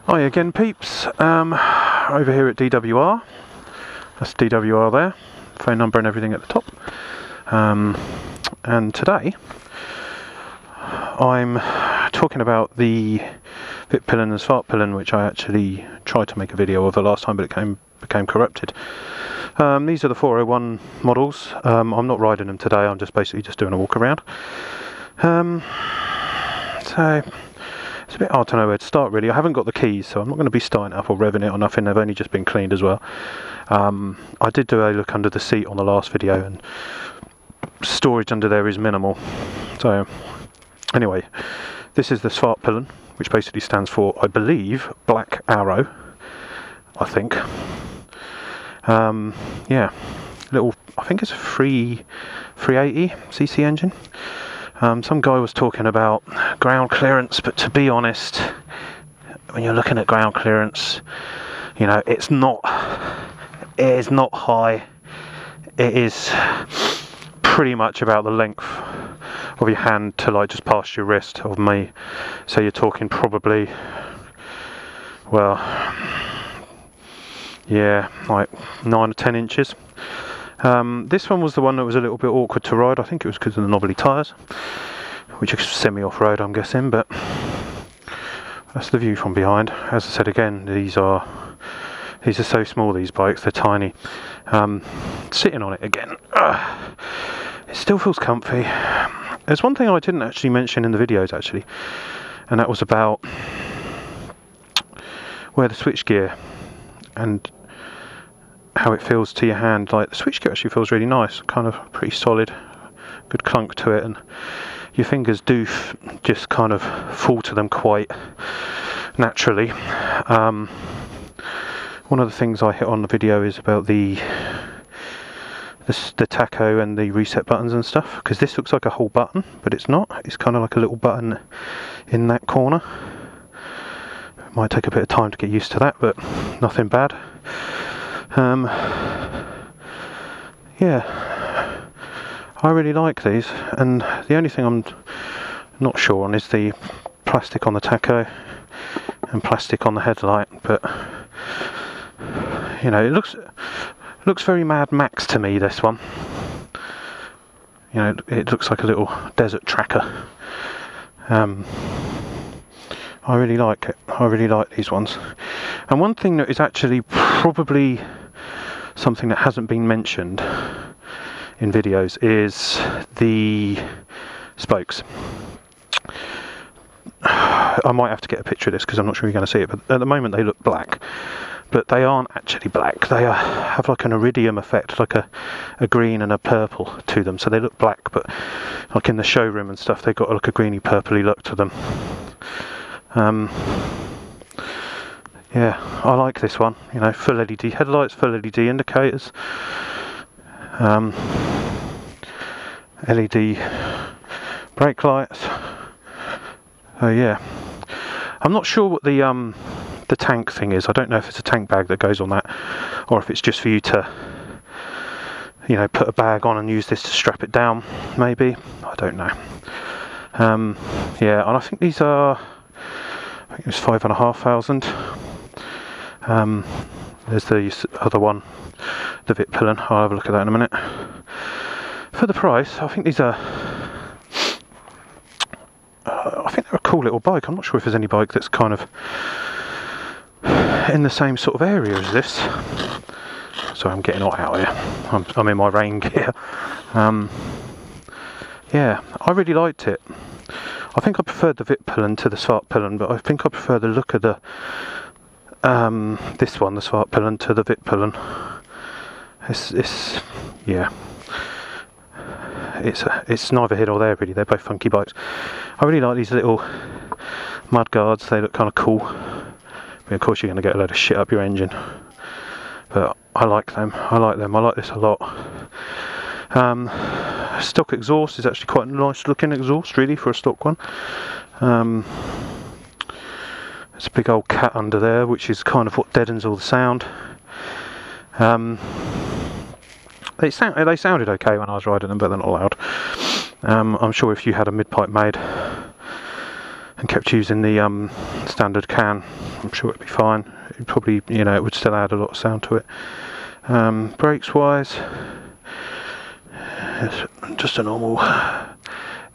Hi again, peeps. Over here at DWR. That's DWR there. Phone number and everything at the top. And today I'm talking about the vitpilen and svartpilen, which I actually tried to make a video of the last time, but it became corrupted. These are the 401 models. I'm not riding them today. I'm just basically doing a walk around. So it's a bit hard to know where to start, really. I haven't got the keys, so I'm not going to be starting up or revving it or nothing. They've only just been cleaned as well. I did do a look under the seat on the last video, and storage under there is minimal. So anyway, this is the svartpilen, which basically stands for, I believe, Black Arrow, I think. Yeah, little, I think it's a 380cc engine. Some guy was talking about ground clearance, but to be honest, when you're looking at ground clearance, you know, it is not high. It is pretty much about the length of your hand to like just past your wrist of me. So you're talking probably, well, yeah, like 9 or 10 inches. This one was the one that was a little bit awkward to ride. I think it was because of the knobbly tyres, which are semi-off-road, I'm guessing, but that's the view from behind. As I said again, these are so small, these bikes, they're tiny. Sitting on it again, it still feels comfy. There's one thing I didn't actually mention in the videos, actually, and that was about where the switchgear and how it feels to your hand. Like, the switchgear actually feels really nice, kind of pretty solid, good clunk to it, and your fingers do just kind of fall to them quite naturally. One of the things I hit on the video is about the tacho and the reset buttons and stuff, because this looks like a whole button, but it's not. It's kind of like a little button in that corner. It might take a bit of time to get used to that, but nothing bad. Yeah, I really like these, and the only thing I'm not sure on is the plastic on the tacho and plastic on the headlight, but you know, it looks very Mad Max to me, this one. You know, it looks like a little desert tracker. I really like it. I really like these ones. And one thing that is actually probably something that hasn't been mentioned in videos is the spokes. I might have to get a picture of this because I'm not sure you're going to see it, but at the moment they look black, but they aren't actually black. They have like an iridium effect, like a green and a purple to them, so they look black, but like in the showroom and stuff, they've got like a greeny purpley look to them. Yeah, I like this one. You know, full LED headlights, full LED indicators, LED brake lights. Yeah, I'm not sure what the tank thing is. I don't know if it's a tank bag that goes on that, or if it's just for you to, you know, put a bag on and use this to strap it down. Maybe, I don't know. Yeah, and I think these are, I think it was 5,500. There's the other one, the vitpilen. I'll have a look at that in a minute. For the price, I think these are, I think they're a cool little bike. I'm not sure if there's any bike that's kind of in the same sort of area as this. Sorry, I'm getting hot out here. I'm in my rain gear. Yeah, I really liked it. I think I preferred the vitpilen to the svartpilen, but I think I prefer the look of the this one, the svartpilen, to the vitpilen. It's yeah. It's neither here nor there, really. They're both funky bikes. I really like these little mud guards. They look kind of cool. But of course, you're going to get a load of shit up your engine. But I like them. I like them. I like this a lot. Stock exhaust is actually quite a nice looking exhaust, really, for a stock one. There's a big old cat under there, which is kind of what deadens all the sound. They sounded okay when I was riding them, but they're not loud. I'm sure if you had a mid-pipe made and kept using the standard can, I'm sure it'd be fine. It probably, you know, it would still add a lot of sound to it. Brakes wise, it's just a normal,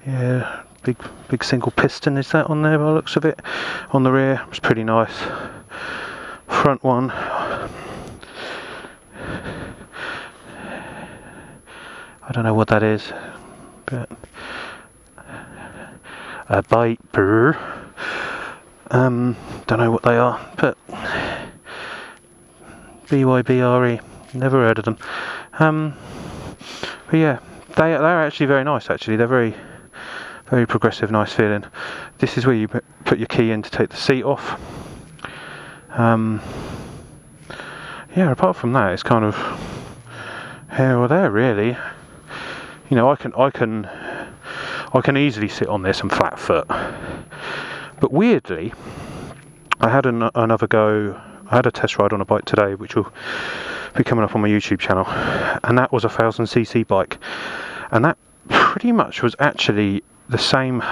yeah, big single piston is that on there by the looks of it. On the rear, it's pretty nice. Front one, I don't know what that is, but a Viper. Don't know what they are, but BYBRE, never heard of them. But yeah, they're actually very nice. Actually, they're very progressive, nice feeling. This is where you put your key in to take the seat off. Yeah, apart from that, it's kind of here or there, really. You know, I can easily sit on this and flat foot. But weirdly, I had another go. I had a test ride on a bike today, which will be coming up on my YouTube channel, and that was a 1000cc bike, and that pretty much was actually the same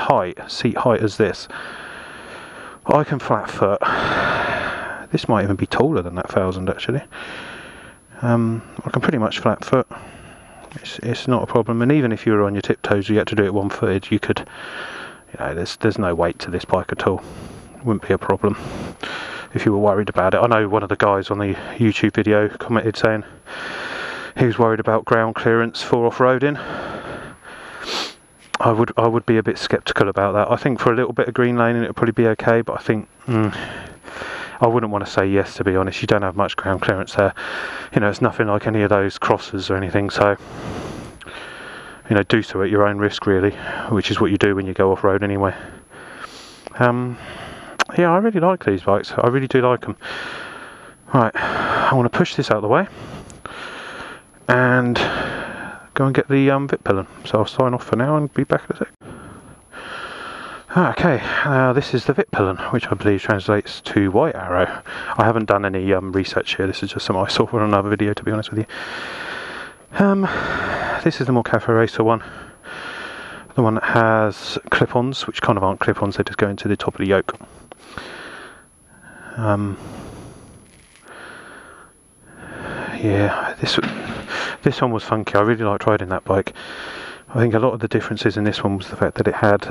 seat height as this. I can flat foot. This might even be taller than that 1000 actually. I can pretty much flat foot. It's not a problem, and even if you were on your tiptoes, you had to do it one-footed. You could, you know, there's no weight to this bike at all. It wouldn't be a problem if you were worried about it. I know one of the guys on the YouTube video commented saying he was worried about ground clearance for off-roading. I would be a bit sceptical about that. I think for a little bit of green laning it would probably be okay, but I think I wouldn't want to say yes, to be honest. You don't have much ground clearance there. You know, it's nothing like any of those crossers or anything, so you know, do so at your own risk really, which is what you do when you go off-road anyway. Yeah, I really like these bikes. I really do like them. Right, I want to push this out of the way and go and get the vitpilen. So I'll sign off for now and be back in a sec. Okay, this is the vitpilen, which I believe translates to white arrow. I haven't done any research here. This is just something I saw on another video, to be honest with you. This is the more Cafe Racer one. The one that has clip-ons, which kind of aren't clip-ons, they just go into the top of the yoke. Yeah, this one was funky. I really liked riding that bike. I think a lot of the differences in this one was the fact that it had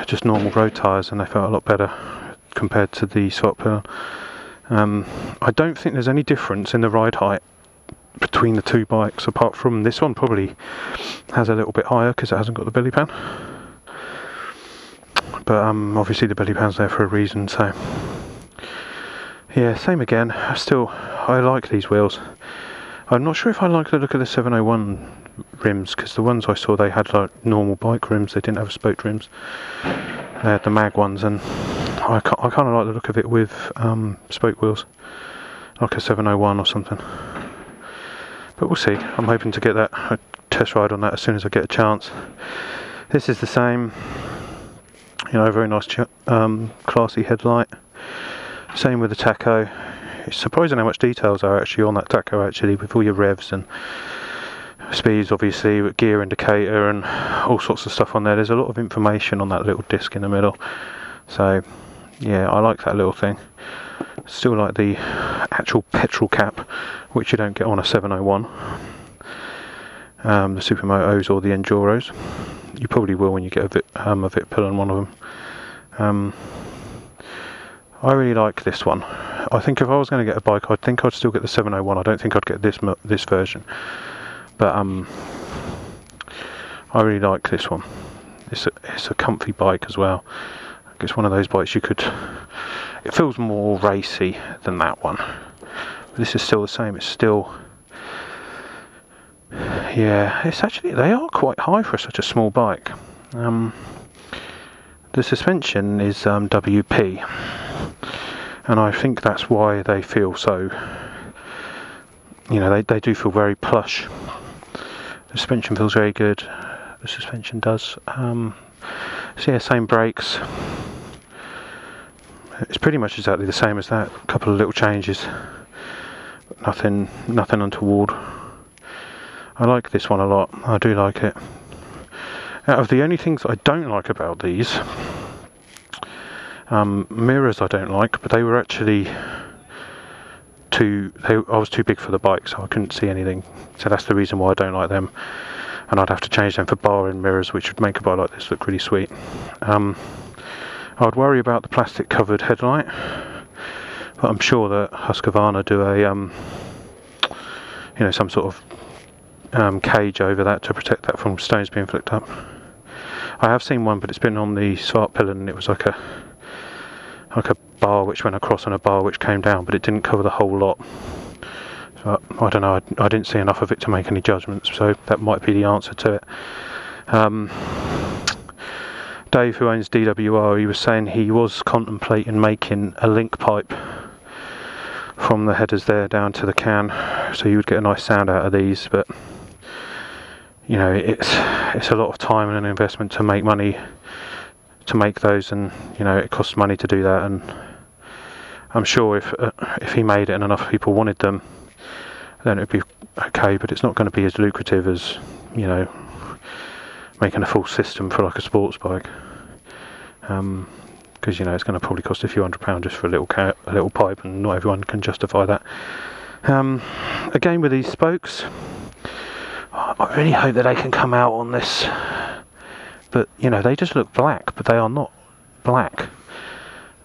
just normal road tyres, and they felt a lot better compared to the svartpilen. I don't think there's any difference in the ride height between the two bikes, apart from this one probably has a little bit higher because it hasn't got the belly pan. But obviously the belly pan's there for a reason, so yeah, same again. I like these wheels. I'm not sure if I like the look of the 701 rims, because the ones I saw, they had like normal bike rims, they didn't have spoked rims. They had the mag ones, and I kind of like the look of it with spoke wheels, like a 701 or something. But we'll see. I'm hoping to get a test ride on that as soon as I get a chance. This is the same, you know, very nice classy headlight. Same with the tacho. It's surprising how much details are actually on that tacho, actually, with all your revs and speeds, obviously, with gear indicator and all sorts of stuff on there. There's a lot of information on that little disc in the middle. So yeah, I like that little thing. Still like the actual petrol cap, which you don't get on a 701. The Supermotos or the Enduros. You probably will when you get a vitpilen, one of them. I really like this one. I think if I was going to get a bike, I think I'd still get the 701. I don't think I'd get this version. But I really like this one. It's a comfy bike as well. It's one of those bikes you could. It feels more racy than that one. But this is still the same. It's still. Yeah, it's actually, they are quite high for such a small bike. The suspension is WP, and I think that's why they feel so, you know, they do feel very plush. The suspension feels very good. The suspension does. So yeah, same brakes. It's pretty much exactly the same as that. A couple of little changes. Nothing untoward. I like this one a lot. I do like it. Out of the only things I don't like about these, mirrors I don't like, but they were actually I was too big for the bike, so I couldn't see anything, so that's the reason why I don't like them, and I'd have to change them for bar-in mirrors, which would make a bike like this look really sweet. I'd worry about the plastic covered headlight, but I'm sure that Husqvarna do a some sort of cage over that to protect that from stones being flicked up. I have seen one, but it's been on the svartpilen, and it was like a bar which went across and a bar which came down, but it didn't cover the whole lot. So I don't know, I didn't see enough of it to make any judgments, so that might be the answer to it. Dave, who owns DWR, he was saying he was contemplating making a link pipe from the headers there down to the can, so you would get a nice sound out of these, but you know, it's a lot of time and an investment to make money to make those, and you know, it costs money to do that, and I'm sure if he made it and enough people wanted them, then it'd be okay, but it's not going to be as lucrative as, you know, making a full system for like a sports bike, because you know, it's going to probably cost a few £100 just for a little pipe, and not everyone can justify that. Again, with these spokes, I really hope that they can come out on this, but you know, they just look black, but they are not black.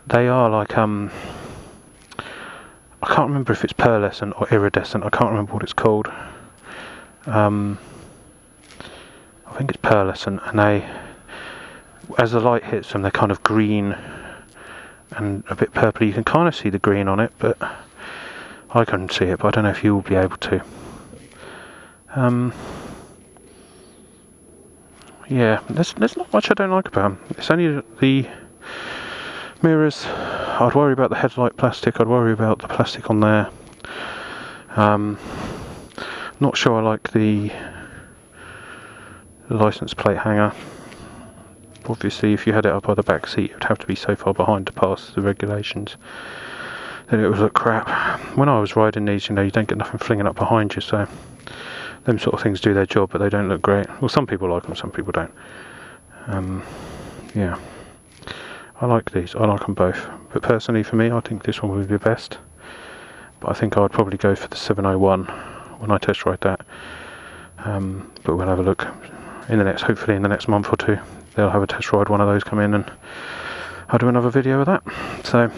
They are like I can't remember if it's pearlescent or iridescent. I can't remember what it's called. I think it's pearlescent, and they, as the light hits them, they're kind of green and a bit purpley. You can kind of see the green on it, but I couldn't see it, but I don't know if you will be able to. Yeah, there's not much I don't like about them. It's only the mirrors. I'd worry about the headlight plastic, I'd worry about the plastic on there. Not sure I like the license plate hanger. Obviously, if you had it up by the back seat, it would have to be so far behind to pass the regulations that it would look crap. When I was riding these, you know, you don't get nothing flinging up behind you, so them sort of things do their job, but they don't look great. Well, some people like them, some people don't. Yeah, I like these, I like them both, but personally for me, I think this one would be best, but I think I'd probably go for the 701 when I test ride that. But we'll have a look in the next, hopefully in the next month or two, they'll have a test ride, one of those come in, and I'll do another video of that. So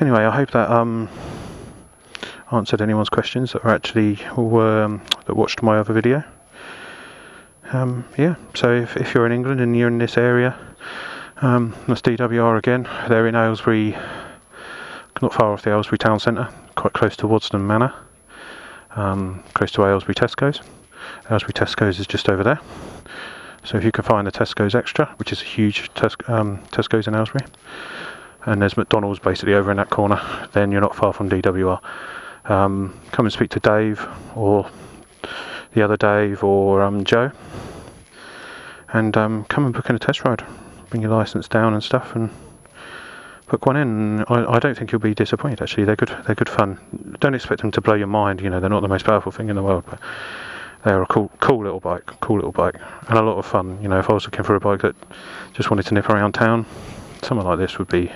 anyway, I hope that answered anyone's questions that that watched my other video. Yeah, so if you're in England and you're in this area, that's DWR again. They're in Aylesbury, not far off the Aylesbury town centre, quite close to Wadston Manor, close to Aylesbury Tesco's. Aylesbury Tesco's is just over there. So if you can find the Tesco's Extra, which is a huge Tesco's in Aylesbury, and there's McDonald's basically over in that corner, then you're not far from DWR. Come and speak to Dave, or the other Dave, or Joe, and come and book in a test ride. Bring your licence down and stuff, and book one in. I don't think you'll be disappointed. Actually, they're good fun. Don't expect them to blow your mind. You know, they're not the most powerful thing in the world, but they're a cool little bike, and a lot of fun. You know, if I was looking for a bike that just wanted to nip around town, something like this would be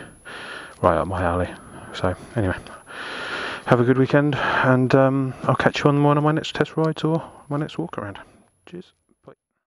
right up my alley. So anyway, have a good weekend, and I'll catch you on one of my next test rides or my next walk around. Cheers.